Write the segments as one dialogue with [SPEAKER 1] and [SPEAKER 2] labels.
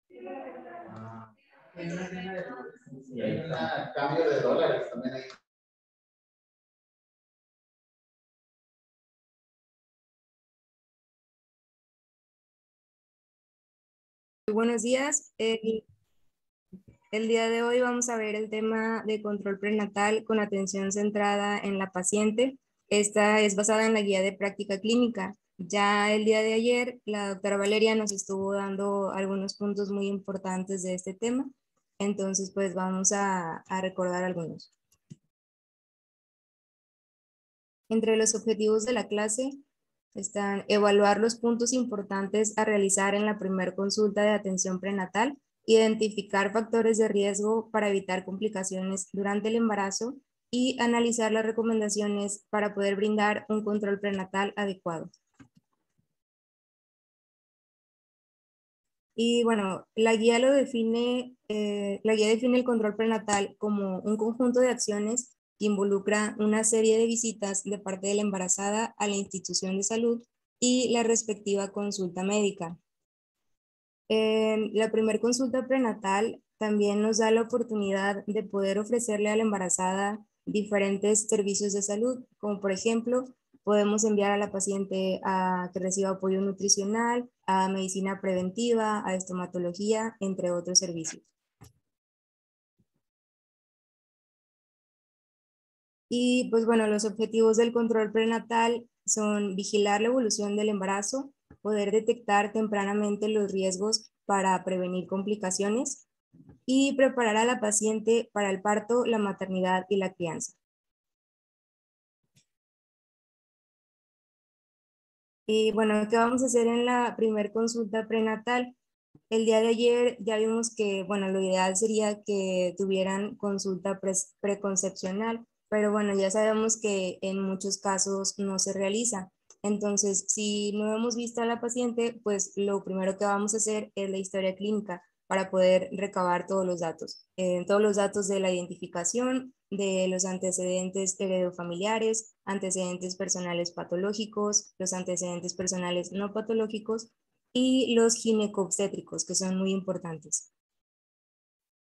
[SPEAKER 1] Y hay un cambio de dólares también ahí.
[SPEAKER 2] Muy buenos días. El día de hoy vamos a ver el tema de control prenatal con atención centrada en la paciente. Esta es basada en la guía de práctica clínica. Ya el día de ayer, la doctora Valeria nos estuvo dando algunos puntos muy importantes de este tema. Entonces, pues vamos a recordar algunos. Entre los objetivos de la clase están evaluar los puntos importantes a realizar en la primera consulta de atención prenatal, identificar factores de riesgo para evitar complicaciones durante el embarazo y analizar las recomendaciones para poder brindar un control prenatal adecuado. Y bueno, la guía define el control prenatal como un conjunto de acciones que involucra una serie de visitas de parte de la embarazada a la institución de salud y la respectiva consulta médica. La primera consulta prenatal también nos da la oportunidad de poder ofrecerle a la embarazada diferentes servicios de salud, como por ejemplo, podemos enviar a la paciente a que reciba apoyo nutricional, a medicina preventiva, a estomatología, entre otros servicios. Y pues bueno, los objetivos del control prenatal son vigilar la evolución del embarazo, poder detectar tempranamente los riesgos para prevenir complicaciones y preparar a la paciente para el parto, la maternidad y la crianza. Y bueno, ¿qué vamos a hacer en la primer consulta prenatal? El día de ayer ya vimos que, bueno, lo ideal sería que tuvieran consulta preconcepcional, pero bueno, ya sabemos que en muchos casos no se realiza. Entonces, si no hemos visto a la paciente, pues lo primero que vamos a hacer es la historia clínica para poder recabar todos los datos de la identificación, de los antecedentes heredofamiliares, antecedentes personales patológicos, los antecedentes personales no patológicos y los ginecobstétricos, que son muy importantes.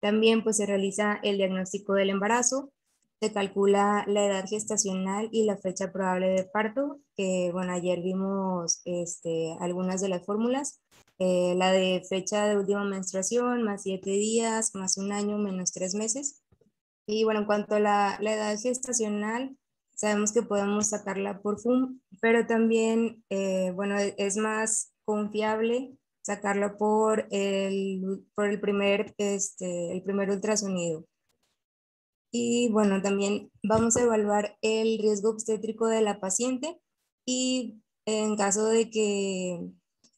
[SPEAKER 2] También pues se realiza el diagnóstico del embarazo, se calcula la edad gestacional y la fecha probable de parto, que bueno, ayer vimos algunas de las fórmulas, la de fecha de última menstruación, más 7 días, más un año, menos 3 meses. Y bueno, en cuanto a la edad gestacional, sabemos que podemos sacarla por FUM, pero también, bueno, es más confiable sacarla por el primer ultrasonido. Y bueno, también vamos a evaluar el riesgo obstétrico de la paciente y en caso de que,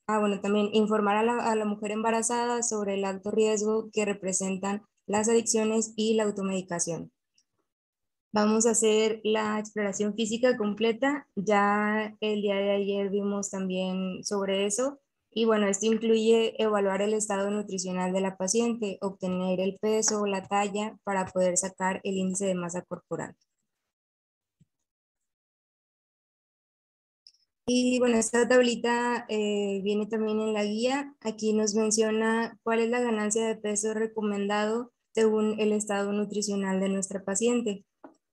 [SPEAKER 2] bueno, también informar a la mujer embarazada sobre el alto riesgo que representan las adicciones y la automedicación. Vamos a hacer la exploración física completa. Ya el día de ayer vimos también sobre eso. Y bueno, esto incluye evaluar el estado nutricional de la paciente, obtener el peso o la talla para poder sacar el índice de masa corporal. Y bueno, esta tablita viene también en la guía. Aquí nos menciona cuál es la ganancia de peso recomendado según el estado nutricional de nuestra paciente.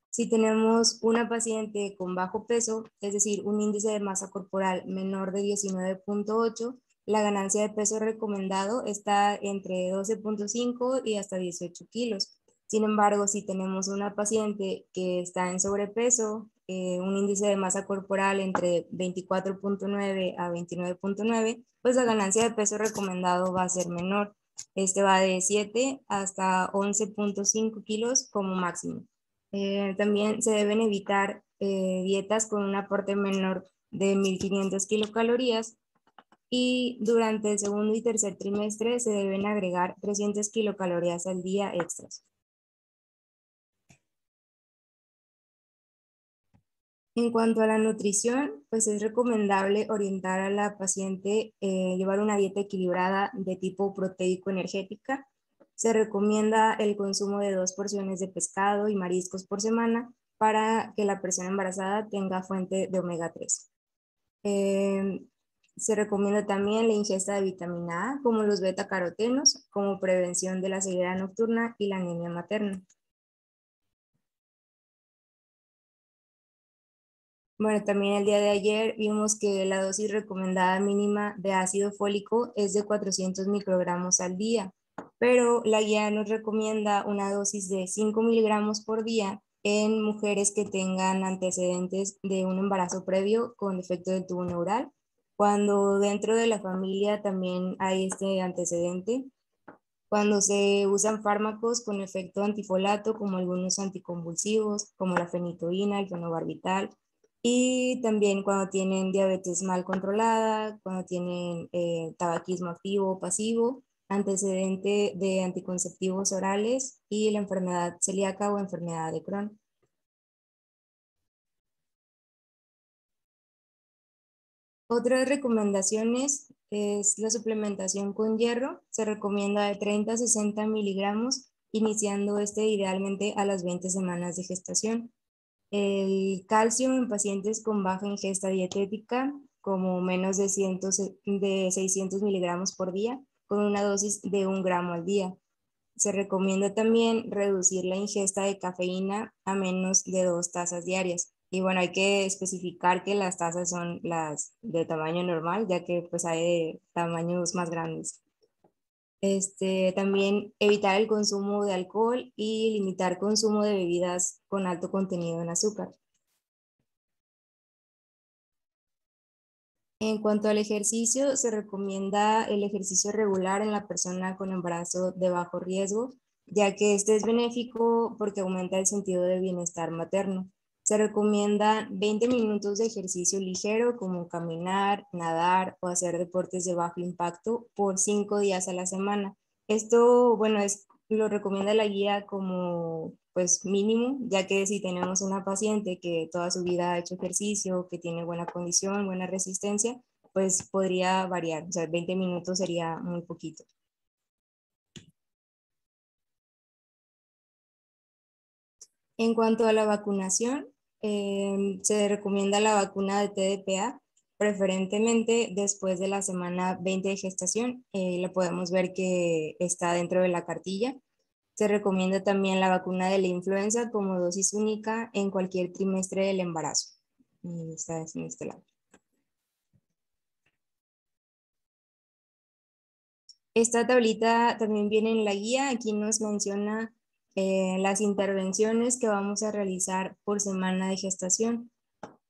[SPEAKER 2] Si tenemos una paciente con bajo peso, es decir, un índice de masa corporal menor de 19.8, la ganancia de peso recomendado está entre 12.5 y hasta 18 kilos. Sin embargo, si tenemos una paciente que está en sobrepeso, un índice de masa corporal entre 24.9 a 29.9, pues la ganancia de peso recomendado va a ser menor. Este va de 7 hasta 11.5 kilos como máximo. También se deben evitar dietas con un aporte menor de 1500 kilocalorías y durante el segundo y tercer trimestre se deben agregar 300 kilocalorías al día extras. En cuanto a la nutrición, pues es recomendable orientar a la paciente llevar una dieta equilibrada de tipo proteico energética. Se recomienda el consumo de 2 porciones de pescado y mariscos por semana para que la persona embarazada tenga fuente de omega 3. Se recomienda también la ingesta de vitamina A, como los betacarotenos, como prevención de la ceguera nocturna y la anemia materna. Bueno, también el día de ayer vimos que la dosis recomendada mínima de ácido fólico es de 400 microgramos al día, pero la guía nos recomienda una dosis de 5 miligramos por día en mujeres que tengan antecedentes de un embarazo previo con defecto del tubo neural, cuando dentro de la familia también hay este antecedente, cuando se usan fármacos con efecto antifolato, como algunos anticonvulsivos, como la fenitoína, el fenobarbital, y también cuando tienen diabetes mal controlada, cuando tienen tabaquismo activo o pasivo, antecedente de anticonceptivos orales y la enfermedad celíaca o enfermedad de Crohn. Otras recomendaciones es la suplementación con hierro. Se recomienda de 30 a 60 miligramos, iniciando idealmente a las 20 semanas de gestación. El calcio en pacientes con baja ingesta dietética, como menos de 600 miligramos por día, con una dosis de 1 gramo al día. Se recomienda también reducir la ingesta de cafeína a menos de 2 tazas diarias. Y bueno, hay que especificar que las tazas son las de tamaño normal, ya que pues hay de tamaños más grandes. También evitar el consumo de alcohol y limitar consumo de bebidas con alto contenido en azúcar. En cuanto al ejercicio, se recomienda el ejercicio regular en la persona con embarazo de bajo riesgo, ya que este es benéfico porque aumenta el sentido de bienestar materno. Se recomienda 20 minutos de ejercicio ligero como caminar, nadar o hacer deportes de bajo impacto por 5 días a la semana. Esto, bueno, lo recomienda la guía como pues mínimo, ya que si tenemos una paciente que toda su vida ha hecho ejercicio, que tiene buena condición, buena resistencia, pues podría variar, o sea, 20 minutos sería muy poquito. En cuanto a la vacunación, se recomienda la vacuna de TDPA, preferentemente después de la semana 20 de gestación. La podemos ver que está dentro de la cartilla. Se recomienda también la vacuna de la influenza como dosis única en cualquier trimestre del embarazo. Y está en este lado. Esta tablita también viene en la guía. Aquí nos menciona las intervenciones que vamos a realizar por semana de gestación.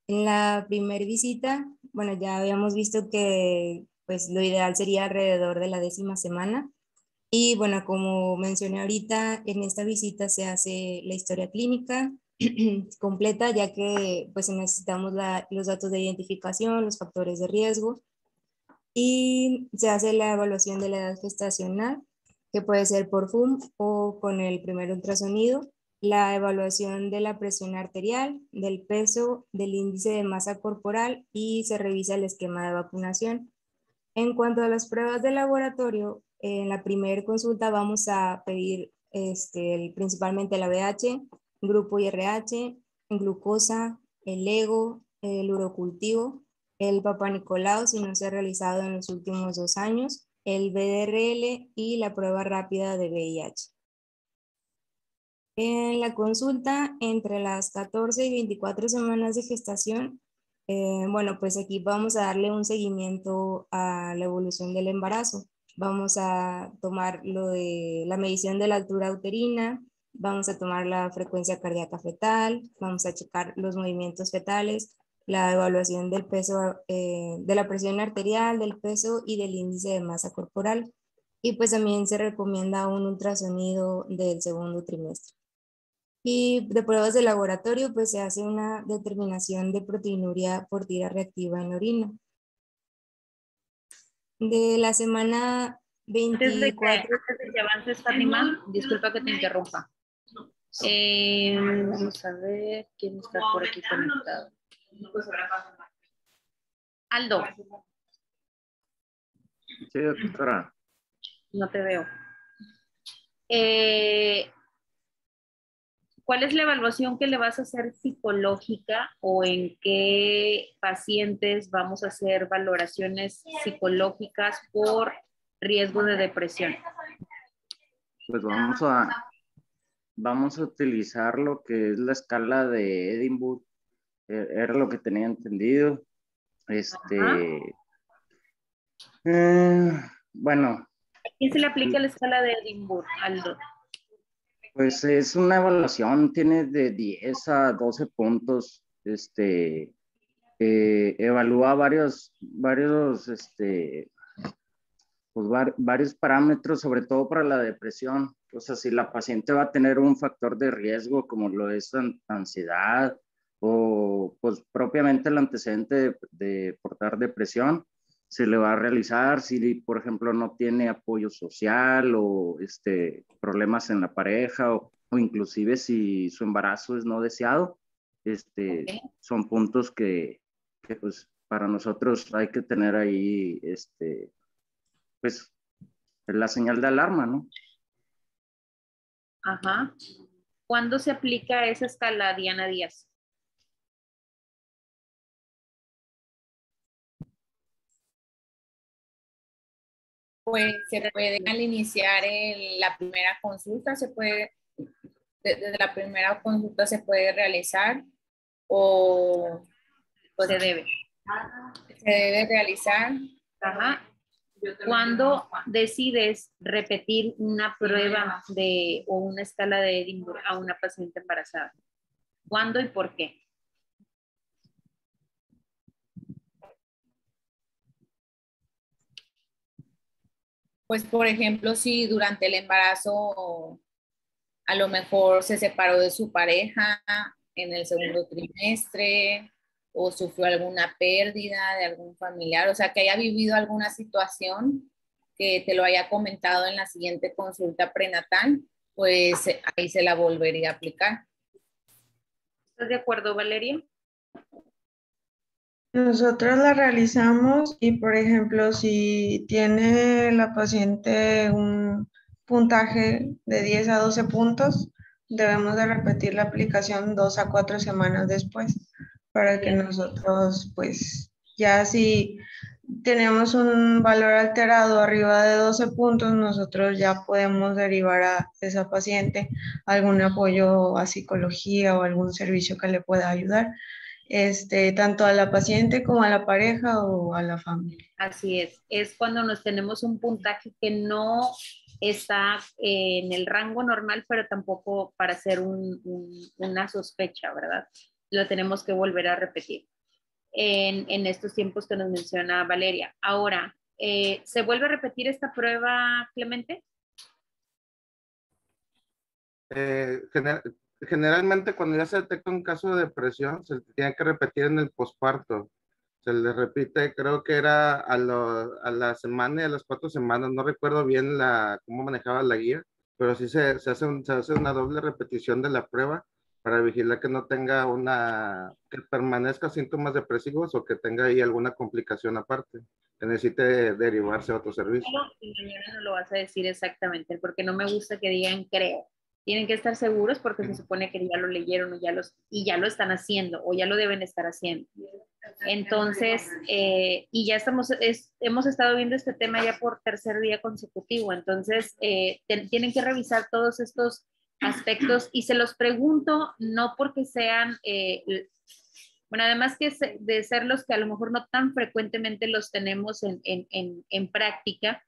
[SPEAKER 2] En la primera visita, bueno, ya habíamos visto que pues lo ideal sería alrededor de la 10ª semana. Y bueno, como mencioné ahorita, en esta visita se hace la historia clínica completa, ya que pues necesitamos los datos de identificación, los factores de riesgo, y se hace la evaluación de la edad gestacional, que puede ser por FUM o con el primer ultrasonido, la evaluación de la presión arterial, del peso, del índice de masa corporal y se revisa el esquema de vacunación. En cuanto a las pruebas de laboratorio, en la primera consulta vamos a pedir principalmente el ABH, grupo IRH, glucosa, el ego, el urocultivo, el Papá Nicolau si no se ha realizado en los últimos 2 años, el BDRL y la prueba rápida de VIH. En la consulta, entre las 14 y 24 semanas de gestación, bueno, pues aquí vamos a darle un seguimiento a la evolución del embarazo. Vamos a tomar lo de la medición de la altura uterina, vamos a tomar la frecuencia cardíaca fetal, vamos a checar los movimientos fetales, la evaluación del peso, de la presión arterial, del peso y del índice de masa corporal. Y pues también se recomienda un ultrasonido del segundo trimestre. Y de pruebas de laboratorio, pues se hace una determinación de proteinuria por tira reactiva en orina. De la semana 24.
[SPEAKER 3] Antes de que avances, Fátima, disculpa que te interrumpa. Vamos a ver quién está por aquí conectado. Aldo.
[SPEAKER 4] Sí, doctora.
[SPEAKER 3] No te veo. ¿Cuál es la evaluación que le vas a hacer psicológica o en qué pacientes vamos a hacer valoraciones psicológicas por riesgo de depresión?
[SPEAKER 4] Pues vamos a utilizar lo que es la escala de Edinburgh. Era lo que tenía entendido. Bueno.
[SPEAKER 3] ¿A quién se le aplica la escala de Edinburgh, Aldo?
[SPEAKER 4] Pues es una evaluación, tiene de 10 a 12 puntos. Evalúa varios varios parámetros, sobre todo para la depresión. O sea, si la paciente va a tener un factor de riesgo como lo es ansiedad o pues propiamente el antecedente de portar depresión, se le va a realizar. Si, por ejemplo, no tiene apoyo social o problemas en la pareja o inclusive si su embarazo es no deseado,
[SPEAKER 3] Okay.
[SPEAKER 4] son puntos que pues para nosotros hay que tener ahí, pues la señal de alarma, ¿no?
[SPEAKER 3] Ajá. ¿Cuándo se aplica esa escala, Diana Díaz?
[SPEAKER 5] Pues se puede al iniciar la primera consulta, desde la primera consulta se puede realizar o pues,
[SPEAKER 3] Se debe.
[SPEAKER 5] se debe realizar.
[SPEAKER 3] Ajá. ¿Cuándo decides repetir una prueba o una escala de Edinburgh a una paciente embarazada? ¿Cuándo y por qué?
[SPEAKER 5] Pues por ejemplo, si durante el embarazo a lo mejor se separó de su pareja en el segundo trimestre o sufrió alguna pérdida de algún familiar, o sea, que haya vivido alguna situación que te lo haya comentado en la siguiente consulta prenatal, pues ahí se la volvería a aplicar.
[SPEAKER 3] ¿Estás de acuerdo, Valeria?
[SPEAKER 6] Nosotros la realizamos y, por ejemplo, si tiene la paciente un puntaje de 10 a 12 puntos, debemos de repetir la aplicación 2 a 4 semanas después para que nosotros, pues, ya si tenemos un valor alterado arriba de 12 puntos, nosotros ya podemos derivar a esa paciente algún apoyo a psicología o algún servicio que le pueda ayudar. Tanto a la paciente como a la pareja o a la familia.
[SPEAKER 3] Así es cuando nos tenemos un puntaje que no está en el rango normal, pero tampoco para hacer una sospecha, ¿verdad? Lo tenemos que volver a repetir en estos tiempos que nos menciona Valeria. Ahora, ¿se vuelve a repetir esta prueba, Clemente?
[SPEAKER 7] Generalmente cuando ya se detecta un caso de depresión, se tiene que repetir en el posparto. Se le repite, creo que era a la semana y a las 4 semanas, no recuerdo bien cómo manejaba la guía, pero sí se hace una doble repetición de la prueba para vigilar que no tenga que permanezca síntomas depresivos o que tenga ahí alguna complicación aparte, que necesite derivarse a otro servicio.
[SPEAKER 3] Y mañana no lo vas a decir exactamente, porque no me gusta que digan creo. Tienen que estar seguros porque se supone que ya lo leyeron y ya lo están haciendo o ya lo deben estar haciendo. Entonces, y ya hemos estado viendo este tema ya por tercer día consecutivo, entonces tienen que revisar todos estos aspectos y se los pregunto no porque sean, bueno, además que de ser los que a lo mejor no tan frecuentemente los tenemos en práctica,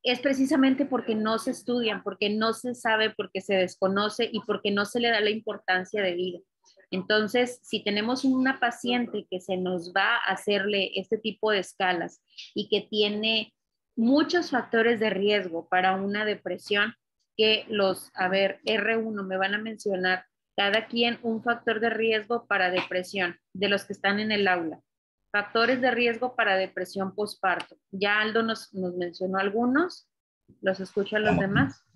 [SPEAKER 3] es precisamente porque no se estudian, porque no se sabe, porque se desconoce y porque no se le da la importancia de vida. Entonces, si tenemos una paciente que se nos va a hacerle este tipo de escalas y que tiene muchos factores de riesgo para una depresión, que R1 me van a mencionar cada quien un factor de riesgo para depresión de los que están en el aula. Factores de riesgo para depresión postparto. Ya Aldo nos mencionó algunos. Los escucho a los demás.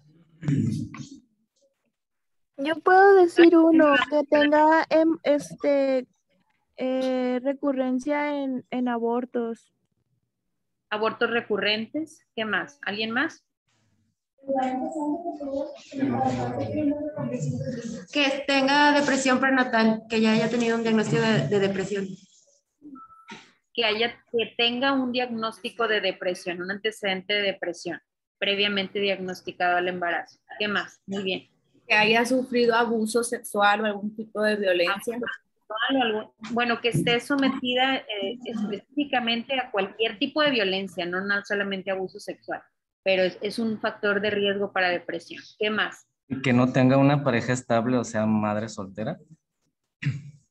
[SPEAKER 8] Yo puedo decir uno que tenga recurrencia en abortos.
[SPEAKER 3] Abortos recurrentes. ¿Qué más? ¿Alguien más?
[SPEAKER 9] Que tenga depresión prenatal, que ya haya tenido un diagnóstico de depresión.
[SPEAKER 3] Que tenga un diagnóstico de depresión, un antecedente de depresión, previamente diagnosticado al embarazo. ¿Qué más? Muy bien.
[SPEAKER 5] Que haya sufrido abuso sexual o algún tipo de violencia.
[SPEAKER 3] Bueno, que esté sometida específicamente a cualquier tipo de violencia, no solamente abuso sexual, pero es un factor de riesgo para depresión. ¿Qué más?
[SPEAKER 10] Que no tenga una pareja estable, o sea, madre soltera.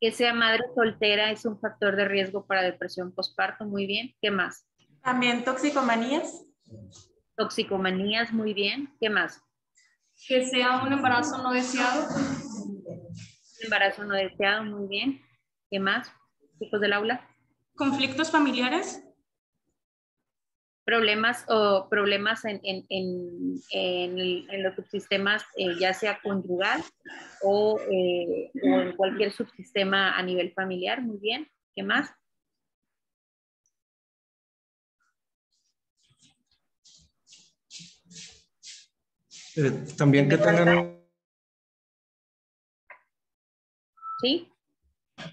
[SPEAKER 3] Que sea madre soltera es un factor de riesgo para depresión postparto. Muy bien. ¿Qué más?
[SPEAKER 11] También toxicomanías.
[SPEAKER 3] Toxicomanías, muy bien. ¿Qué más?
[SPEAKER 11] Que sea un embarazo no deseado.
[SPEAKER 3] Embarazo no deseado, muy bien. ¿Qué más? Chicos del aula.
[SPEAKER 11] Conflictos familiares.
[SPEAKER 3] Problemas en los subsistemas, ya sea conjugal o en cualquier subsistema a nivel familiar. Muy bien. ¿Qué más?
[SPEAKER 10] También que tengan
[SPEAKER 3] ¿Sí?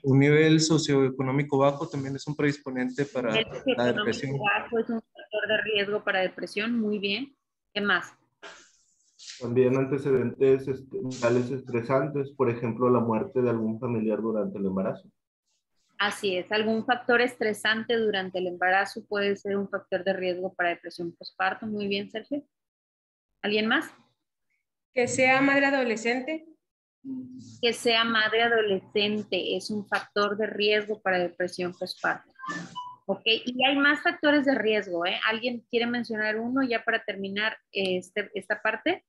[SPEAKER 10] un nivel socioeconómico bajo también es un predisponente para la depresión.
[SPEAKER 3] Bajo es un factor de riesgo para depresión. Muy bien. ¿Qué más?
[SPEAKER 12] También antecedentes vitales estresantes, por ejemplo, la muerte de algún familiar durante el embarazo.
[SPEAKER 3] Así es, algún factor estresante durante el embarazo puede ser un factor de riesgo para depresión postparto. Muy bien, Sergio. ¿Alguien más?
[SPEAKER 11] Que sea madre adolescente.
[SPEAKER 3] Que sea madre adolescente es un factor de riesgo para depresión postparto. Ok, y hay más factores de riesgo, ¿eh? ¿Alguien quiere mencionar uno ya para terminar esta parte?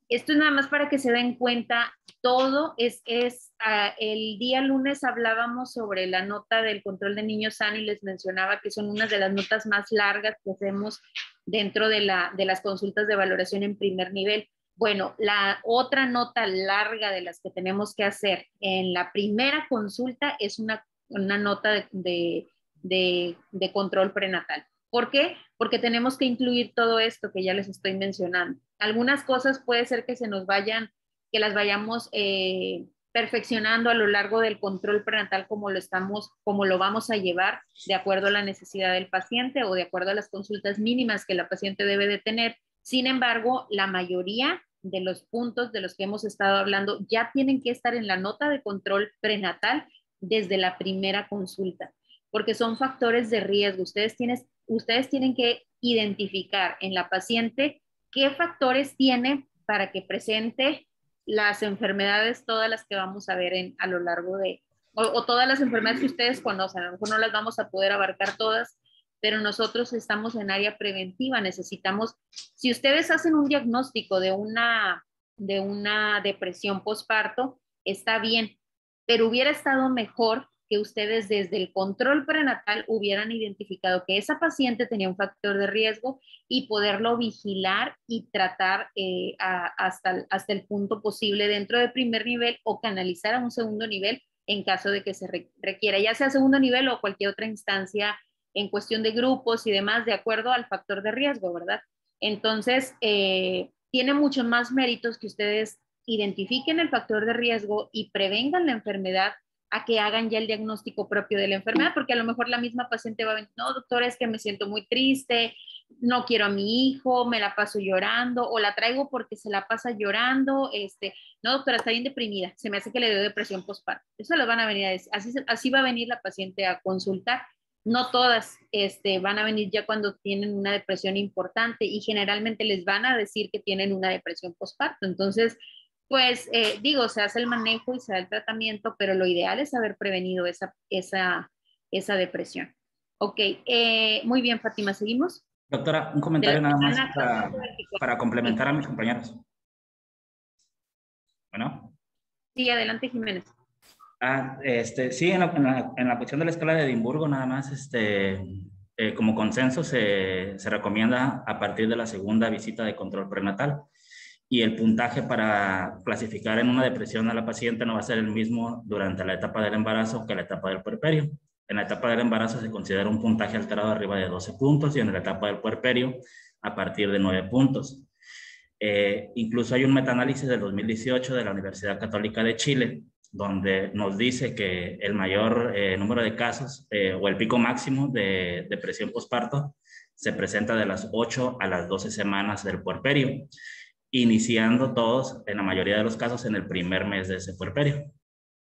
[SPEAKER 3] Esto es nada más para que se den cuenta, todo el día lunes hablábamos sobre la nota del control de niños sanos y les mencionaba que son unas de las notas más largas que hacemos dentro de las consultas de valoración en primer nivel. Bueno, la otra nota larga de las que tenemos que hacer en la primera consulta es una nota de control prenatal. ¿Por qué? Porque tenemos que incluir todo esto que ya les estoy mencionando. Algunas cosas puede ser que que las vayamos perfeccionando a lo largo del control prenatal como lo vamos a llevar de acuerdo a la necesidad del paciente o de acuerdo a las consultas mínimas que la paciente debe de tener. Sin embargo, la mayoría de los puntos de los que hemos estado hablando ya tienen que estar en la nota de control prenatal desde la primera consulta, porque son factores de riesgo. Ustedes tienen que identificar en la paciente qué factores tiene para que presente las enfermedades, todas las que vamos a ver a lo largo o todas las enfermedades que ustedes conocen. A lo mejor no las vamos a poder abarcar todas, pero nosotros estamos en área preventiva. Necesitamos, si ustedes hacen un diagnóstico de una depresión postparto, está bien, pero hubiera estado mejor que ustedes desde el control prenatal hubieran identificado que esa paciente tenía un factor de riesgo y poderlo vigilar y tratar hasta el punto posible dentro del primer nivel o canalizar a un segundo nivel en caso de que se requiera, ya sea segundo nivel o cualquier otra instancia en cuestión de grupos y demás, de acuerdo al factor de riesgo, ¿verdad? Entonces, tiene muchos más méritos que ustedes identifiquen el factor de riesgo y prevengan la enfermedad a que hagan ya el diagnóstico propio de la enfermedad, porque a lo mejor la misma paciente va a venir, no, doctora, es que me siento muy triste, no quiero a mi hijo, me la paso llorando, o la traigo porque se la pasa llorando, no, doctora, está bien deprimida, se me hace que le dio depresión postparto. Eso lo van a venir a decir, así va a venir la paciente a consultar. No todas van a venir ya cuando tienen una depresión importante y generalmente les van a decir que tienen una depresión postparto. Entonces, pues se hace el manejo y se da el tratamiento, pero lo ideal es haber prevenido esa depresión. Ok, muy bien, Fátima, ¿seguimos?
[SPEAKER 13] Doctora, un comentario nada más para complementar a mis compañeros. Bueno.
[SPEAKER 3] Sí, adelante, Jiménez.
[SPEAKER 13] Sí, en la cuestión de la escala de Edimburgo, nada más, como consenso se recomienda a partir de la segunda visita de control prenatal. Y el puntaje para clasificar en una depresión a la paciente no va a ser el mismo durante la etapa del embarazo que la etapa del puerperio. En la etapa del embarazo se considera un puntaje alterado arriba de 12 puntos y en la etapa del puerperio a partir de 9 puntos. Incluso hay un metaanálisis del 2018 de la Universidad Católica de Chile, donde nos dice que el mayor número de casos o el pico máximo de depresión postparto se presenta de las 8 a las 12 semanas del puerperio, iniciando todos, en la mayoría de los casos, en el primer mes de ese puerperio.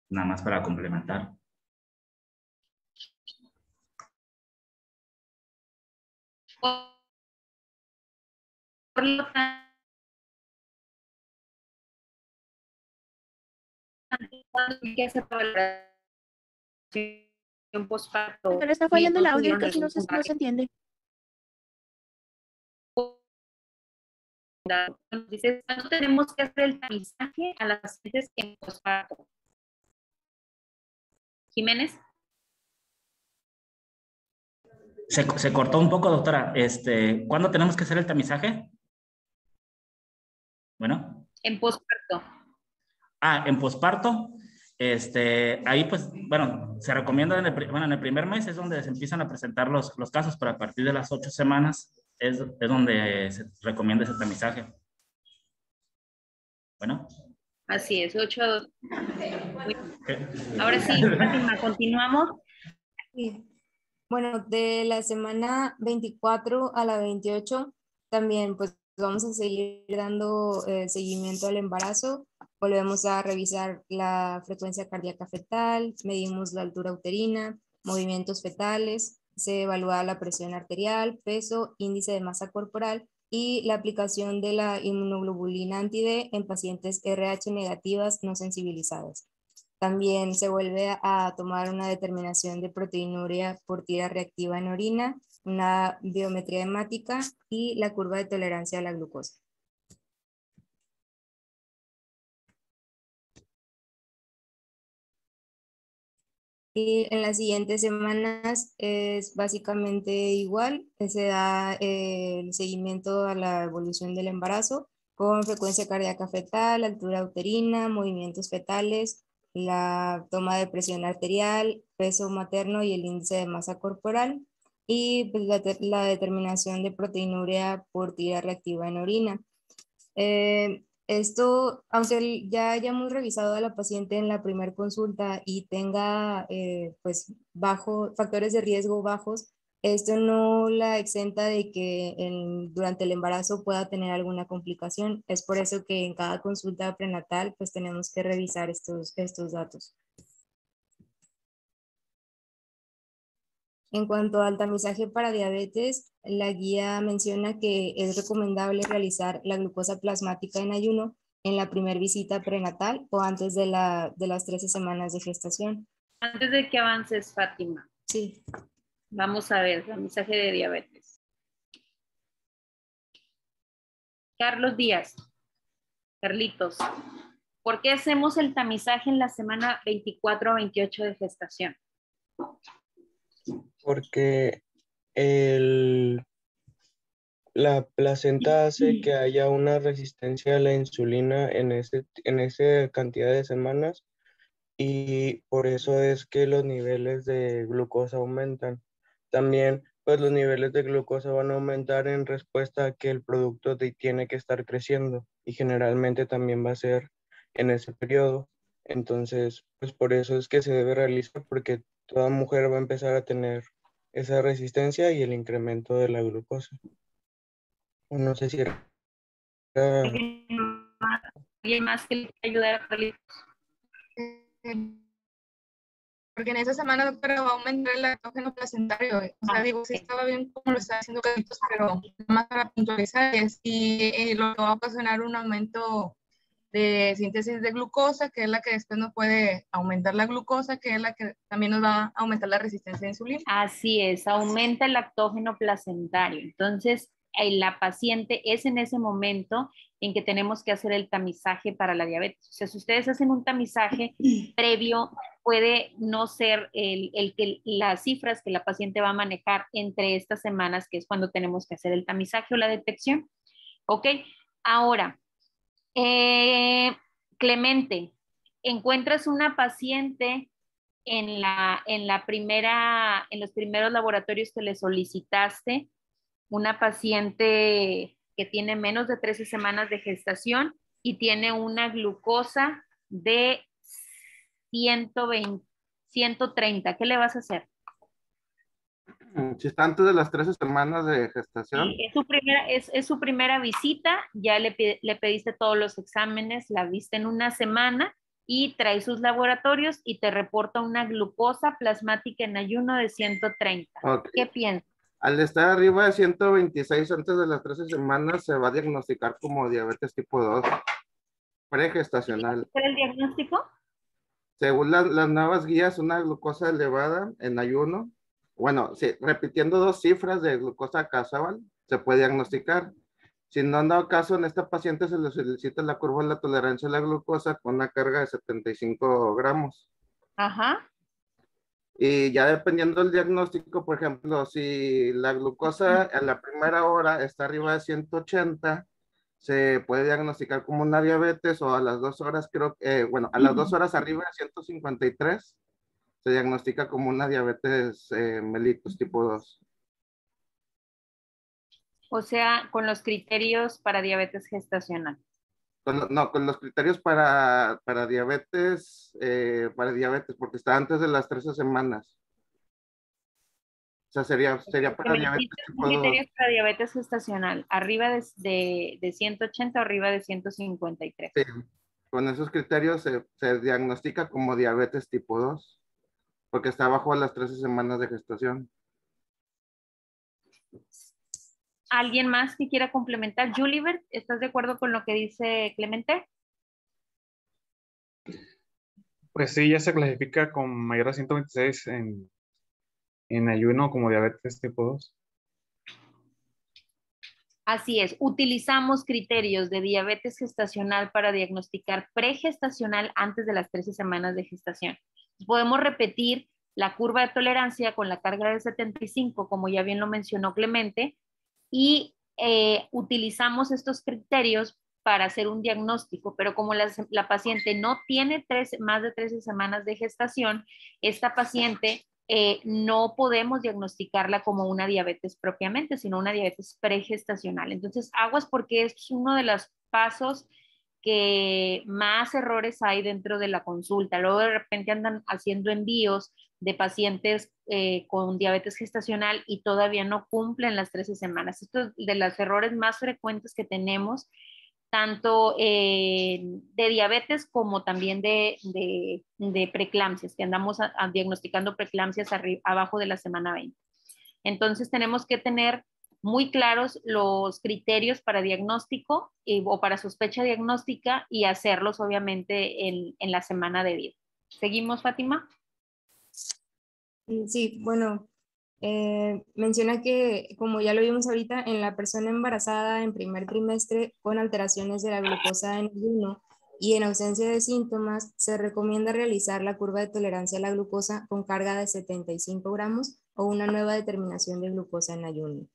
[SPEAKER 13] Nada más para complementar.
[SPEAKER 3] Por lo tanto, ¿qué hace valoración postparto?
[SPEAKER 8] Pero está fallando el audio, casi no se entiende.
[SPEAKER 3] Dices, ¿cuándo tenemos que hacer el tamizaje a las pacientes en postparto? Jiménez.
[SPEAKER 13] Se cortó un poco, doctora. ¿Cuándo tenemos que hacer el tamizaje? Bueno.
[SPEAKER 3] En postparto.
[SPEAKER 13] En posparto, ahí pues, bueno, se recomienda en el primer mes es donde se empiezan a presentar los casos, pero a partir de las 8 semanas es donde se recomienda ese tamizaje. Bueno.
[SPEAKER 3] Así es, 8 a 2. Ahora sí, Fátima, continuamos.
[SPEAKER 2] Sí. Bueno, de la semana 24 a la 28 también pues vamos a seguir dando seguimiento al embarazo. Volvemos a revisar la frecuencia cardíaca fetal, medimos la altura uterina, movimientos fetales, se evalúa la presión arterial, peso, índice de masa corporal y la aplicación de la inmunoglobulina anti-D en pacientes RH negativas no sensibilizadas. También se vuelve a tomar una determinación de proteinuria por tira reactiva en orina, una biometría hemática y la curva de tolerancia a la glucosa. Y en las siguientes semanas es básicamente igual, se da el seguimiento a la evolución del embarazo con frecuencia cardíaca fetal, altura uterina, movimientos fetales, la toma de presión arterial, peso materno y el índice de masa corporal y pues, la determinación de proteinuria por tira reactiva en orina. Esto, aunque ya hayamos revisado a la paciente en la primera consulta y tenga pues factores de riesgo bajos, esto no la exenta de que durante el embarazo pueda tener alguna complicación. Es por eso que en cada consulta prenatal pues tenemos que revisar estos datos. En cuanto al tamizaje para diabetes, la guía menciona que es recomendable realizar la glucosa plasmática en ayuno en la primera visita prenatal o antes de las 13 semanas de gestación.
[SPEAKER 3] Antes de que avances, Fátima.
[SPEAKER 2] Sí.
[SPEAKER 3] Vamos a ver, tamizaje de diabetes. Carlos Díaz. Carlitos. ¿Por qué hacemos el tamizaje en la semana 24 a 28 de gestación?
[SPEAKER 14] Porque la placenta hace que haya una resistencia a la insulina en esa cantidad de semanas y por eso es que los niveles de glucosa aumentan. También pues los niveles de glucosa van a aumentar en respuesta a que el producto tiene que estar creciendo y generalmente también va a ser en ese periodo. Entonces pues por eso es que se debe realizar, porque toda mujer va a empezar a tener esa resistencia y el incremento de la glucosa. O no sé si era...
[SPEAKER 3] ¿Alguien más que le quiera ayudar a Carlitos?
[SPEAKER 15] Porque en esa semana, doctora, va a aumentar el lactógeno placentario. O sea, digo, sí estaba bien como lo está haciendo Carlitos, pero más para puntualizar es y lo que va a ocasionar un aumento de síntesis de glucosa, que es la que después nos puede aumentar la glucosa, que es la que también nos va a aumentar la resistencia a insulina.
[SPEAKER 3] Así es, aumenta el lactógeno placentario. Entonces, la paciente es en ese momento en que tenemos que hacer el tamizaje para la diabetes. O sea, si ustedes hacen un tamizaje previo, puede no ser las cifras que la paciente va a manejar entre estas semanas, que es cuando tenemos que hacer el tamizaje o la detección. ¿Ok? Ahora, Clemente, encuentras una paciente en los primeros laboratorios que le solicitaste una paciente que tiene menos de 13 semanas de gestación y tiene una glucosa de 120, 130. ¿Qué le vas a hacer?
[SPEAKER 7] Si está antes de las 13 semanas de gestación.
[SPEAKER 3] Sí, es su primera visita, ya le pediste todos los exámenes, la viste en una semana y trae sus laboratorios y te reporta una glucosa plasmática en ayuno de 130.
[SPEAKER 7] Okay.
[SPEAKER 3] ¿Qué piensas?
[SPEAKER 7] Al estar arriba de 126 antes de las 13 semanas se va a diagnosticar como diabetes tipo 2 pregestacional.
[SPEAKER 3] ¿Cuál es el diagnóstico?
[SPEAKER 7] Según las nuevas guías, una glucosa elevada en ayuno. Bueno, sí, repitiendo 2 cifras de glucosa casual, se puede diagnosticar. Si no han dado caso, en esta paciente se le solicita la curva de la tolerancia a la glucosa con una carga de 75 gramos.
[SPEAKER 3] Ajá.
[SPEAKER 7] Y ya dependiendo del diagnóstico, por ejemplo, si la glucosa a la primera hora está arriba de 180, se puede diagnosticar como una diabetes, o a las 2 horas, bueno, a las 2 horas arriba de 153, se diagnostica como una diabetes mellitus tipo 2.
[SPEAKER 3] O sea, con los criterios para diabetes gestacional.
[SPEAKER 7] Con los criterios para diabetes, porque está antes de las 13 semanas. O sea, sería para diabetes tipo 2.
[SPEAKER 3] Criterios para diabetes gestacional, arriba de 180 o arriba de 153.
[SPEAKER 7] Sí, con esos criterios se diagnostica como diabetes tipo 2, porque está abajo de las 13 semanas de gestación.
[SPEAKER 3] ¿Alguien más que quiera complementar? Julibert, ¿estás de acuerdo con lo que dice Clemente?
[SPEAKER 16] Pues sí, ya se clasifica con mayor a 126 en ayuno como diabetes tipo 2.
[SPEAKER 3] Así es, utilizamos criterios de diabetes gestacional para diagnosticar pregestacional antes de las 13 semanas de gestación. Podemos repetir la curva de tolerancia con la carga de 75, como ya bien lo mencionó Clemente, y utilizamos estos criterios para hacer un diagnóstico, pero como la paciente no tiene más de 13 semanas de gestación, esta paciente no podemos diagnosticarla como una diabetes propiamente, sino una diabetes pregestacional. Entonces, aguas, porque es uno de los pasos que más errores hay dentro de la consulta. Luego de repente andan haciendo envíos de pacientes con diabetes gestacional y todavía no cumplen las 13 semanas. Esto es de los errores más frecuentes que tenemos, tanto de diabetes como también de preeclampsias, que andamos diagnosticando preeclampsias abajo de la semana 20. Entonces tenemos que tener muy claros los criterios para diagnóstico o para sospecha diagnóstica y hacerlos obviamente en la semana de vida. ¿Seguimos, Fátima?
[SPEAKER 2] Sí, bueno, menciona que, como ya lo vimos ahorita, en la persona embarazada en primer trimestre con alteraciones de la glucosa en ayuno y en ausencia de síntomas, se recomienda realizar la curva de tolerancia a la glucosa con carga de 75 gramos o una nueva determinación de glucosa en ayuno.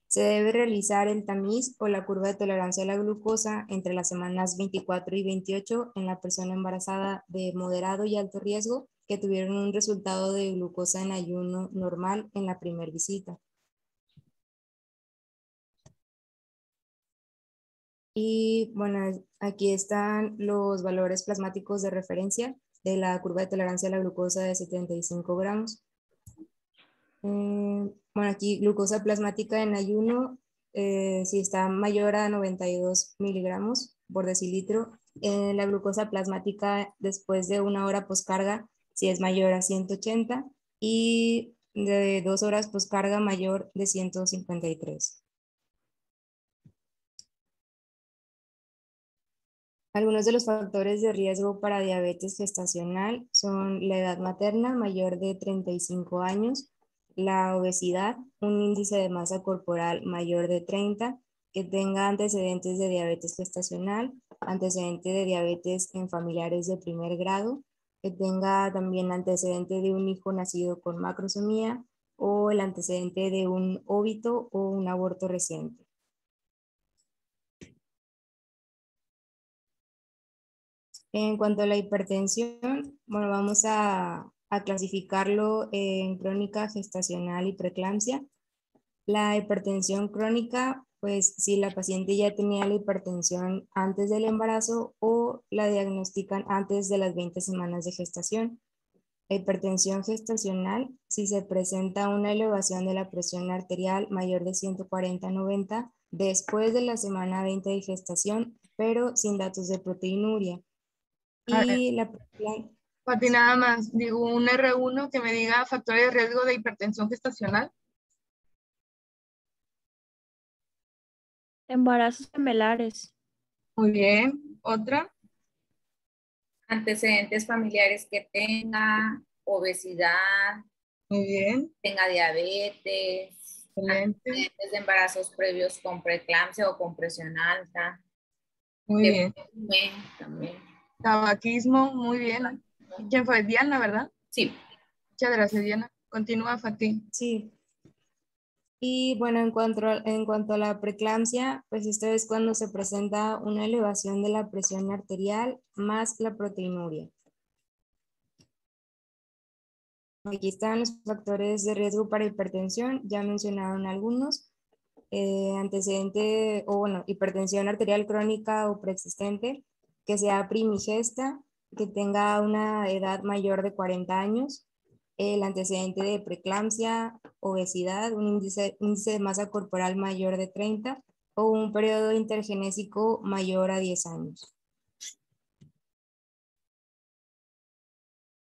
[SPEAKER 2] Se debe realizar el tamiz o la curva de tolerancia a la glucosa entre las semanas 24 y 28 en la persona embarazada de moderado y alto riesgo que tuvieron un resultado de glucosa en ayuno normal en la primera visita. Y bueno, aquí están los valores plasmáticos de referencia de la curva de tolerancia a la glucosa de 75 gramos. Bueno, aquí glucosa plasmática en ayuno, si está mayor a 92 miligramos por decilitro. La glucosa plasmática después de 1 hora poscarga, si es mayor a 180, y de 2 horas poscarga mayor de 153. Algunos de los factores de riesgo para diabetes gestacional son la edad materna mayor de 35 años, la obesidad, un índice de masa corporal mayor de 30, que tenga antecedentes de diabetes gestacional, antecedente de diabetes en familiares de primer grado, que tenga también antecedente de un hijo nacido con macrosomía o el antecedente de un óbito o un aborto reciente. En cuanto a la hipertensión, bueno, vamos a clasificarlo en crónica, gestacional y preeclampsia. La hipertensión crónica, pues si la paciente ya tenía la hipertensión antes del embarazo o la diagnostican antes de las 20 semanas de gestación. La hipertensión gestacional, si se presenta una elevación de la presión arterial mayor de 140/90 después de la semana 20 de gestación, pero sin datos de proteinuria. Y
[SPEAKER 15] Pati, nada más, digo, un R1 que me diga factores de riesgo de hipertensión gestacional.
[SPEAKER 8] Embarazos gemelares.
[SPEAKER 15] Muy bien. ¿Otra?
[SPEAKER 5] Antecedentes familiares que tenga, obesidad.
[SPEAKER 15] Muy bien.
[SPEAKER 5] Tenga diabetes. Antecedentes de embarazos previos con preeclampsia o con presión alta.
[SPEAKER 15] Muy bien.
[SPEAKER 5] También.
[SPEAKER 15] Tabaquismo, muy bien. ¿Quién fue? Diana, ¿verdad?
[SPEAKER 5] Sí.
[SPEAKER 15] Muchas gracias, Diana. Continúa, Fati.
[SPEAKER 2] Sí. Y bueno, en cuanto a la preeclampsia, pues esto es cuando se presenta una elevación de la presión arterial más la proteinuria. Aquí están los factores de riesgo para hipertensión, ya mencionaron algunos. Antecedente, o bueno, hipertensión arterial crónica o preexistente, que sea primigesta, que tenga una edad mayor de 40 años, el antecedente de preeclampsia, obesidad, un índice de masa corporal mayor de 30 o un periodo intergenésico mayor a 10 años.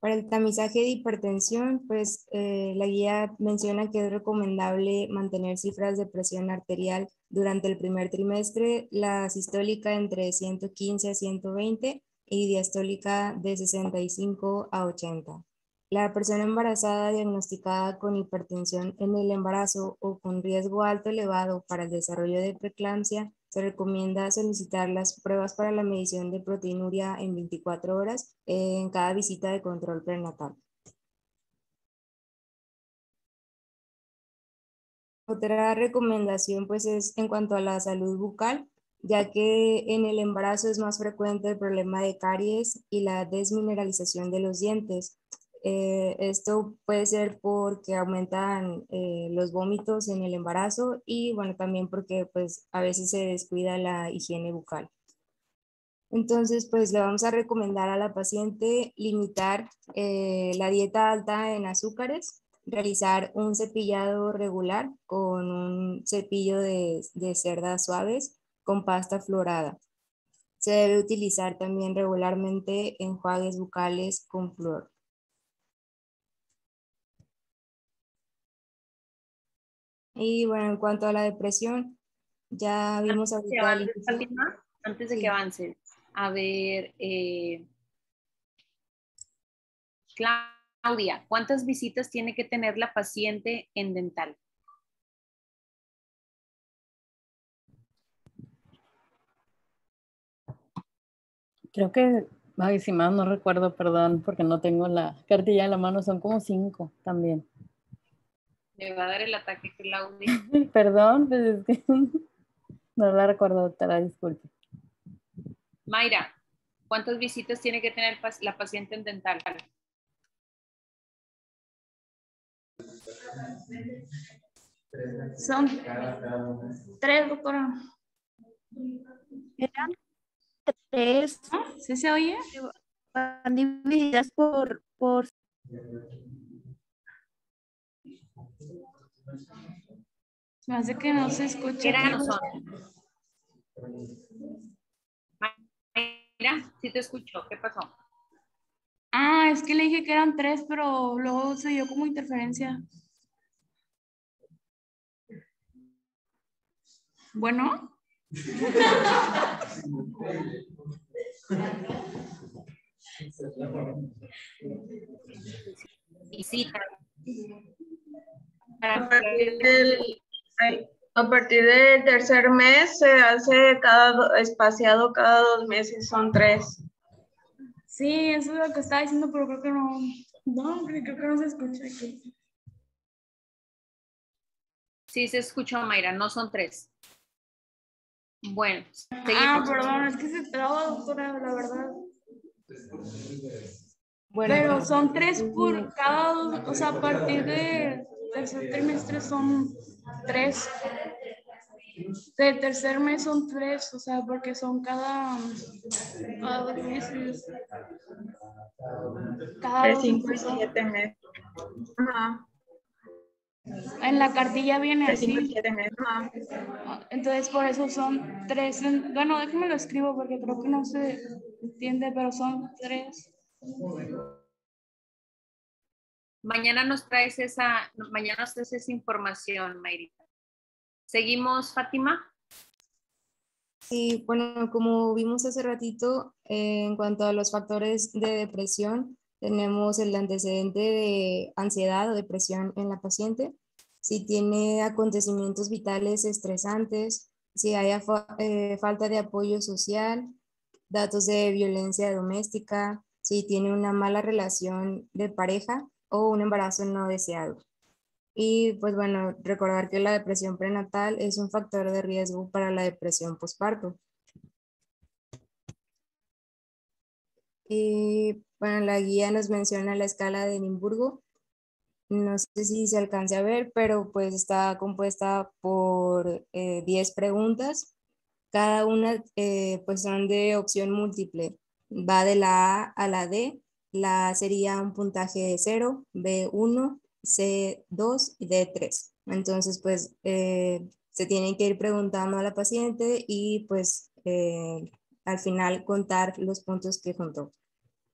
[SPEAKER 2] Para el tamizaje de hipertensión, pues la guía menciona que es recomendable mantener cifras de presión arterial durante el primer trimestre, la sistólica entre 115 a 120 y diastólica de 65 a 80. La persona embarazada diagnosticada con hipertensión en el embarazo o con riesgo alto elevado para el desarrollo de preeclampsia, se recomienda solicitar las pruebas para la medición de proteinuria en 24 horas en cada visita de control prenatal. Otra recomendación pues es en cuanto a la salud bucal, ya que en el embarazo es más frecuente el problema de caries y la desmineralización de los dientes. Esto puede ser porque aumentan los vómitos en el embarazo y bueno, también porque pues a veces se descuida la higiene bucal. Entonces pues le vamos a recomendar a la paciente limitar la dieta alta en azúcares, realizar un cepillado regular con un cepillo de cerdas suaves con pasta florada. Se debe utilizar también regularmente enjuagues bucales con flúor. Y bueno, en cuanto a la depresión, ya vimos ahorita el inicio.
[SPEAKER 3] Fátima, antes de que avances, a ver, Claudia, ¿cuántas visitas tiene que tener la paciente en dental?
[SPEAKER 17] Creo que, ay, si más no recuerdo, perdón, porque no tengo la cartilla en la mano, son como 5 también.
[SPEAKER 3] Me va a dar el ataque, Claudia.
[SPEAKER 17] Perdón, pues es que no la recuerdo, doctora, disculpe.
[SPEAKER 3] Mayra, ¿cuántas visitas tiene que tener la paciente en dental?
[SPEAKER 11] Son 3, doctora.
[SPEAKER 8] Eran 3.
[SPEAKER 11] ¿Sí se oye?
[SPEAKER 8] Van divididas por...
[SPEAKER 11] Se me hace que no se escucha.
[SPEAKER 3] Mayra, sí te escucho. ¿Qué pasó?
[SPEAKER 11] Ah, es que le dije que eran 3, pero luego se dio como interferencia. Bueno.
[SPEAKER 3] Visita.
[SPEAKER 6] A partir del tercer mes se hace espaciado cada 2 meses, son 3.
[SPEAKER 11] Sí, eso es lo que estaba diciendo, pero creo que no. No, creo que no se escucha aquí.
[SPEAKER 3] Sí, se escuchó, Mayra, no son 3. Bueno, seguimos.
[SPEAKER 11] Ah, perdón, es que se traba, doctora, la verdad.
[SPEAKER 2] Bueno,
[SPEAKER 11] pero son 3 por cada, o sea, a partir del tercer trimestre son 3. Del tercer mes son 3, o sea, porque son cada 2 meses. Cada 2
[SPEAKER 6] 5 y
[SPEAKER 11] meses son.
[SPEAKER 6] 7 meses. Ajá.
[SPEAKER 11] En la cartilla viene
[SPEAKER 6] De 5 y
[SPEAKER 11] así.
[SPEAKER 6] 7 meses. Ajá.
[SPEAKER 11] Entonces, por eso son 3. Bueno, déjame lo escribo porque creo que no se entiende, pero son 3.
[SPEAKER 3] Mañana nos traes esa información, Mayrita. ¿Seguimos, Fátima?
[SPEAKER 2] Sí, bueno, como vimos hace ratito, en cuanto a los factores de depresión, tenemos el antecedente de ansiedad o depresión en la paciente, si tiene acontecimientos vitales estresantes, si hay falta de apoyo social, datos de violencia doméstica, si tiene una mala relación de pareja o un embarazo no deseado. Y pues bueno, recordar que la depresión prenatal es un factor de riesgo para la depresión postparto. Y bueno, la guía nos menciona la escala de Edimburgo. No sé si se alcance a ver, pero pues está compuesta por 10 preguntas. Cada una pues son de opción múltiple. Va de la A a la D. La A sería un puntaje de 0, B1, C2 y D3. Entonces pues se tienen que ir preguntando a la paciente y pues al final contar los puntos que juntó.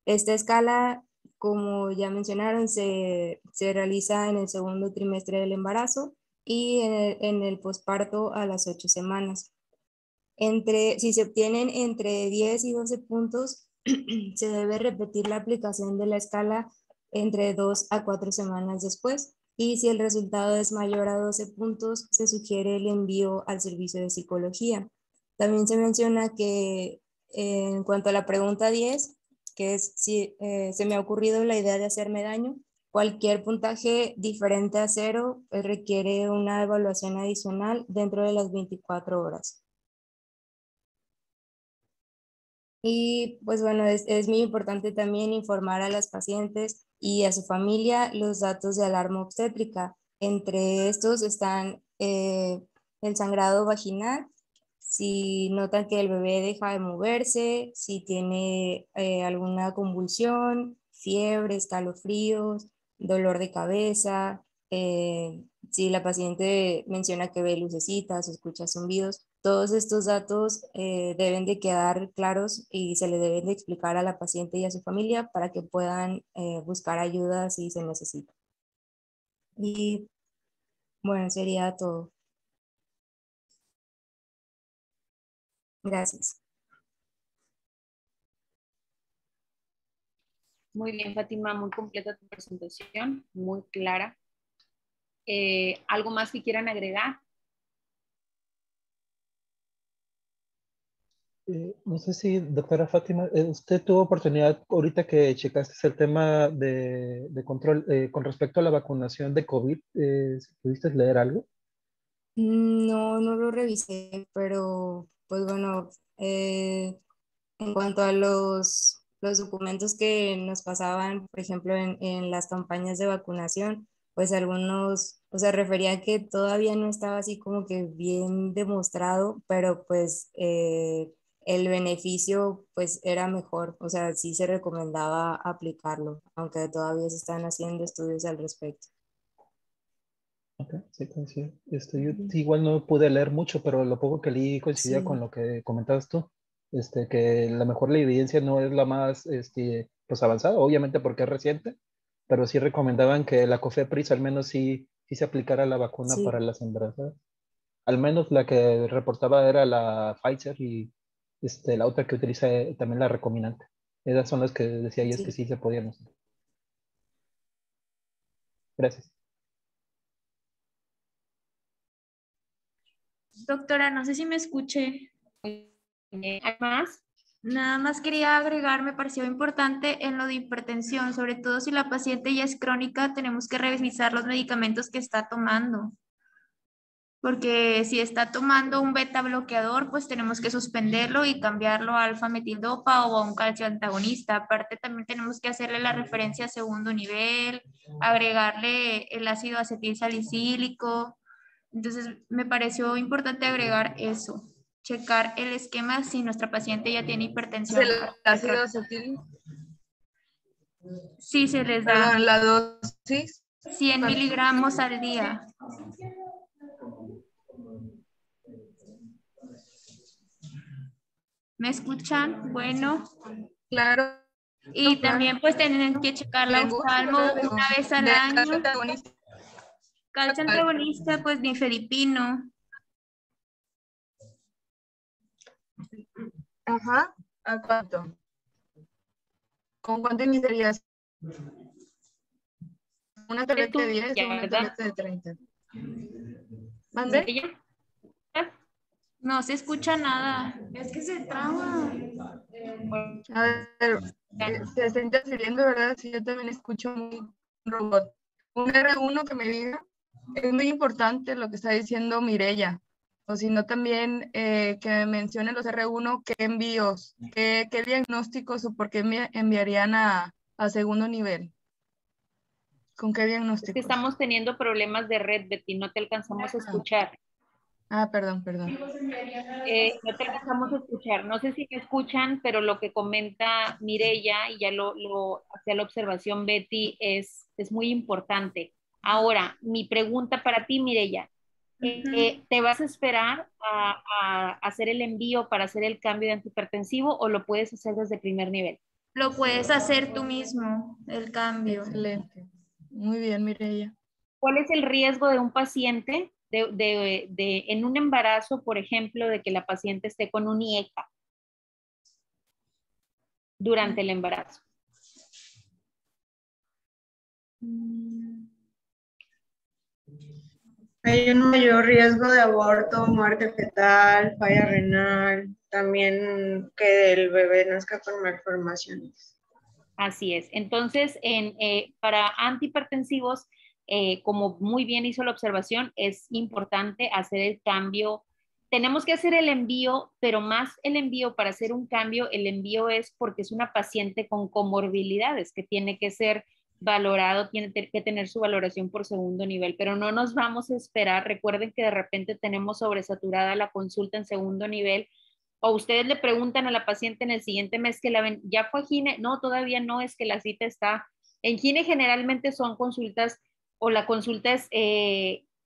[SPEAKER 2] Esta escala, como ya mencionaron, se realiza en el segundo trimestre del embarazo y en el posparto a las 8 semanas. Si se obtienen entre 10 y 12 puntos, se debe repetir la aplicación de la escala entre 2 a 4 semanas después. Y si el resultado es mayor a 12 puntos, se sugiere el envío al servicio de psicología. También se menciona que en cuanto a la pregunta 10, que es si se me ha ocurrido la idea de hacerme daño, cualquier puntaje diferente a 0 requiere una evaluación adicional dentro de las 24 horas. Y pues bueno, es muy importante también informar a las pacientes y a su familia los datos de alarma obstétrica. Entre estos están el sangrado vaginal, si notan que el bebé deja de moverse, si tiene alguna convulsión, fiebre, escalofríos, dolor de cabeza, si la paciente menciona que ve lucecitas o escucha zumbidos. Todos estos datos deben de quedar claros y se le deben de explicar a la paciente y a su familia para que puedan buscar ayuda si se necesita. Y bueno, sería todo. Gracias.
[SPEAKER 3] Muy bien, Fátima, muy completa tu presentación, muy clara. ¿Algo más que quieran agregar?
[SPEAKER 18] No sé si, doctora Fátima, usted tuvo oportunidad ahorita que checaste el tema de control con respecto a la vacunación de COVID, ¿pudiste leer algo?
[SPEAKER 2] No, no lo revisé, pero pues bueno, en cuanto a los documentos que nos pasaban, por ejemplo, en las campañas de vacunación, pues algunos, o sea, referían que todavía no estaba así como que bien demostrado, pero pues el beneficio pues era mejor, o sea, sí se recomendaba aplicarlo, aunque todavía se están haciendo estudios al respecto.
[SPEAKER 18] Ok, sí, coincido. Yo igual no pude leer mucho, pero lo poco que leí coincidía
[SPEAKER 2] Sí.
[SPEAKER 18] con lo que comentabas tú, que a lo mejor la evidencia no es la más pues avanzada, obviamente porque es reciente, pero sí recomendaban que la COFEPRIS al menos sí se aplicara la vacuna
[SPEAKER 2] Sí.
[SPEAKER 18] para las embarazadas. Al menos la que reportaba era la Pfizer y la otra que utiliza también la recombinante. Esas son las que decía ellas que sí se podían hacer. Gracias.
[SPEAKER 9] Doctora, no sé si me escuché.
[SPEAKER 3] ¿Hay más?
[SPEAKER 9] Nada más quería agregar, me pareció importante en lo de hipertensión, sobre todo si la paciente ya es crónica, tenemos que revisar los medicamentos que está tomando. Porque si está tomando un beta bloqueador, pues tenemos que suspenderlo y cambiarlo a alfa-metildopa o a un calcio antagonista. Aparte, también tenemos que hacerle la referencia a segundo nivel, agregarle el ácido acetilsalicílico Entonces, me pareció importante agregar eso, checar el esquema si nuestra paciente ya tiene hipertensión.
[SPEAKER 15] ¿El ácido acetil?
[SPEAKER 9] Sí, se les da.
[SPEAKER 15] Perdón, la dosis.
[SPEAKER 9] 100 miligramos al día. ¿Me escuchan? Bueno.
[SPEAKER 15] Claro.
[SPEAKER 9] Y también pues tienen que checar la oftalmo una vez al año. Calcio antagonista, pues nifedipino.
[SPEAKER 15] Ajá. ¿A cuánto? ¿Con cuánto iniciarías? ¿Una tableta de 10 o una tableta de 30? ¿Mande?
[SPEAKER 9] No se escucha nada. Es que se traba.
[SPEAKER 15] A ver, se está interfiriendo, ¿verdad? Sí, yo también escucho un robot. Un R1 que me diga. Es muy importante lo que está diciendo Mireya. O si no, también que me mencione los R1, qué envíos, qué diagnósticos o por qué me enviarían a segundo nivel. ¿Con qué diagnósticos?
[SPEAKER 3] Es que estamos teniendo problemas de red, Betty, no te alcanzamos a escuchar.
[SPEAKER 15] Perdón.
[SPEAKER 3] No te alcanzamos a escuchar. No sé si me escuchan, pero lo que comenta Mireya, y ya lo hacía la observación Betty, es muy importante. Ahora, mi pregunta para ti, Mireya, ¿te vas a esperar a hacer el envío para hacer el cambio de antihipertensivo o lo puedes hacer desde primer nivel?
[SPEAKER 9] Lo puedes hacer tú mismo, el cambio.
[SPEAKER 15] Excelente. Muy bien, Mireya.
[SPEAKER 3] ¿Cuál es el riesgo de un paciente en un embarazo, por ejemplo, de que la paciente esté con un IECA durante el embarazo?
[SPEAKER 6] Hay un mayor riesgo de aborto, muerte fetal, falla renal, también que el bebé nazca con malformaciones.
[SPEAKER 3] Así es. Entonces, para antihipertensivos, como muy bien hizo la observación, es importante hacer el cambio. Tenemos que hacer el envío, pero más el envío para hacer un cambio, el envío es porque es una paciente con comorbilidades que tiene que ser valorado, tiene que tener su valoración por segundo nivel, pero no nos vamos a esperar. Recuerden que de repente tenemos sobresaturada la consulta en segundo nivel, o ustedes le preguntan a la paciente en el siguiente mes que la ven, ¿ya fue gine? No, todavía no, es que la cita está. En gine generalmente son consultas, o la consulta es,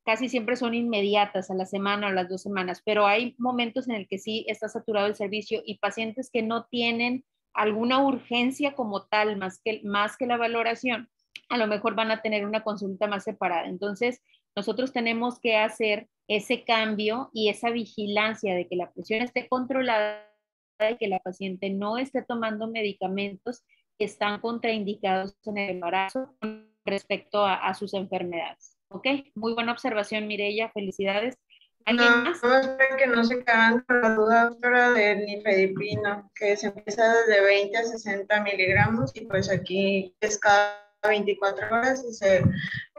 [SPEAKER 3] casi siempre son inmediatas, a la semana o las 2 semanas, pero hay momentos en el que sí está saturado el servicio y pacientes que no tienen alguna urgencia como tal, más que la valoración, a lo mejor van a tener una consulta más separada. Entonces, nosotros tenemos que hacer ese cambio y esa vigilancia de que la presión esté controlada, de que la paciente no esté tomando medicamentos que están contraindicados en el embarazo con respecto a sus enfermedades. ¿Ok? Muy buena observación, Mireya. Felicidades. ¿Alguien más?
[SPEAKER 6] Para que no se quedan con la duda, doctora, del nifedipino, que se empieza desde 20 a 60 miligramos y pues aquí es cada 24 horas y se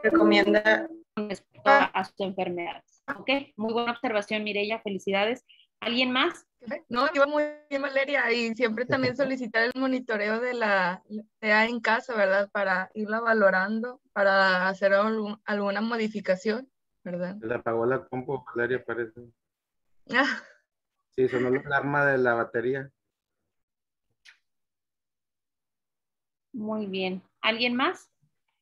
[SPEAKER 6] recomienda
[SPEAKER 3] con respecto a sus enfermedades. ¿Ok? Muy buena observación, Mireya. Felicidades. ¿Alguien más?
[SPEAKER 15] No, iba muy bien, Valeria, y siempre también solicitar el monitoreo de la TEA en casa, ¿verdad? Para irla valorando, para hacer alguna modificación, ¿verdad?
[SPEAKER 7] Se le apagó la compu, Valeria, parece. Sí, sonó la alarma de la batería.
[SPEAKER 3] Muy bien. ¿Alguien más?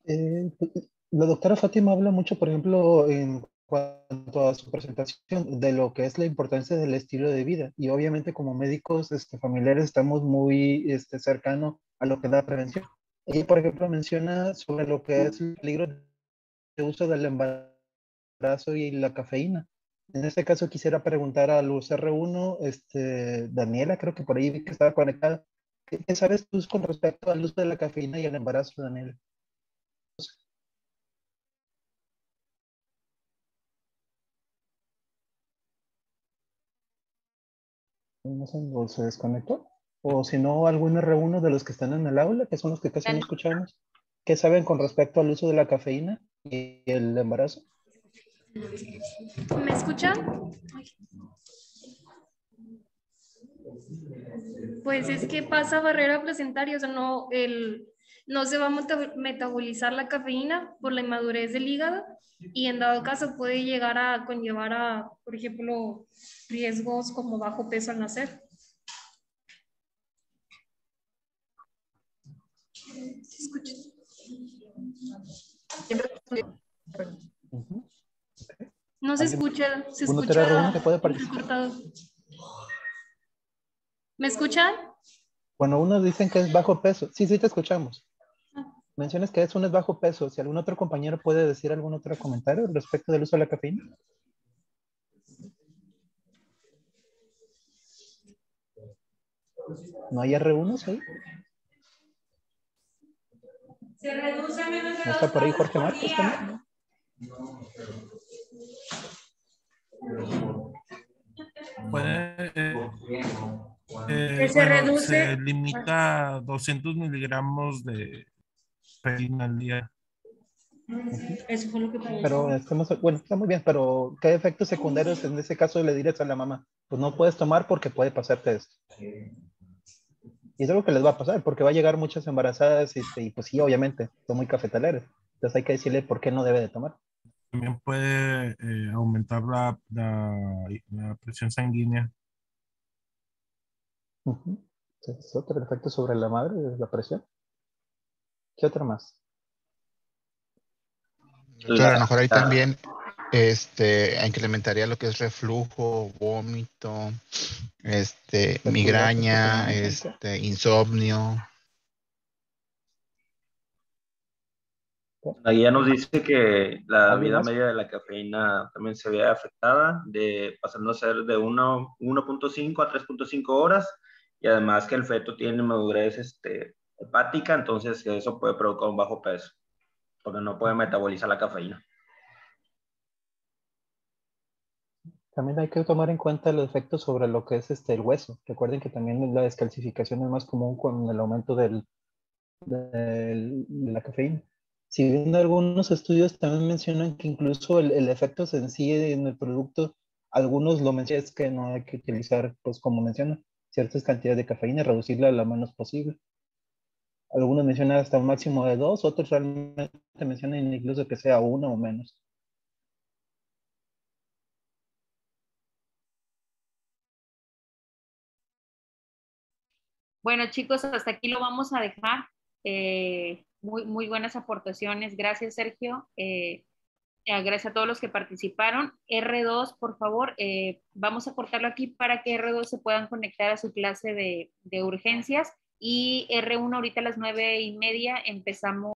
[SPEAKER 18] La doctora Fátima habla mucho, por ejemplo, en cuanto a su presentación, de lo que es la importancia del estilo de vida. Y obviamente como médicos familiares estamos muy cercanos a lo que da prevención. Ella, por ejemplo, menciona sobre lo que es el peligro de uso del embarazo y la cafeína. En este caso quisiera preguntar a Luz R1, Daniela, creo que por ahí vi que estaba conectada. ¿Qué sabes tú con respecto al uso de la cafeína y el embarazo, Daniela? No sé, ¿o se desconectó? O si no, algún R1 de los que están en el aula, que son los que casi no escuchamos. ¿Qué saben con respecto al uso de la cafeína y el embarazo?
[SPEAKER 9] ¿Me escuchan? Pues es que pasa barrera placentaria, o sea, no,
[SPEAKER 19] no se va a metabolizar la cafeína por la inmadurez del hígado y en dado caso puede llegar a conllevar a, por ejemplo, riesgos como bajo peso al nacer. ¿Se escucha? No se escucha, se escucha entrecortado. ¿Me escuchan?
[SPEAKER 18] Bueno, unos dicen que es bajo peso. Sí, sí te escuchamos. Mencionas que uno es bajo peso. Si algún otro compañero puede decir algún otro comentario respecto del uso de la cafeína. ¿No hay R1 ahí?
[SPEAKER 19] Se reduce a menos de
[SPEAKER 18] ¿No está por ahí Jorge Marcos también?
[SPEAKER 19] Se reduce.
[SPEAKER 20] Se limita a 200 miligramos de cafeína al día.
[SPEAKER 19] Eso fue lo que pasó.
[SPEAKER 18] Pero bueno, está muy bien, pero ¿qué efectos secundarios en ese caso le dirías a la mamá? Pues no puedes tomar porque puede pasarte esto. Y es algo que les va a pasar, porque va a llegar muchas embarazadas y pues sí, obviamente, son muy cafetaleras. Entonces hay que decirle por qué no debe de tomar.
[SPEAKER 20] También puede aumentar la presión sanguínea.
[SPEAKER 18] Es otro efecto sobre la madre, la presión. ¿Qué otro más?
[SPEAKER 21] Doctor, a lo mejor ahí también incrementaría lo que es reflujo, vómito, migraña, insomnio.
[SPEAKER 22] La guía nos dice que la vida media de la cafeína también se ve afectada, pasando a ser de 1.5 a 3.5 horas, y además que el feto tiene madurez hepática, entonces eso puede provocar un bajo peso, porque no puede metabolizar la cafeína.
[SPEAKER 18] También hay que tomar en cuenta los efectos sobre lo que es el hueso. Recuerden que también la descalcificación es más común con el aumento de la cafeína. Si bien algunos estudios también mencionan que incluso el efecto en sí en el producto, algunos lo mencionan, es que no hay que utilizar, pues como mencionan, ciertas cantidades de cafeína, reducirla lo menos posible. Algunos mencionan hasta un máximo de 2, otros realmente mencionan incluso que sea 1 o menos.
[SPEAKER 3] Bueno, chicos, hasta aquí lo vamos a dejar. Muy buenas aportaciones. Gracias, Sergio. Gracias a todos los que participaron. R2, por favor, vamos a cortarlo aquí para que R2 se puedan conectar a su clase de urgencias. Y R1 ahorita a las 9:30 empezamos.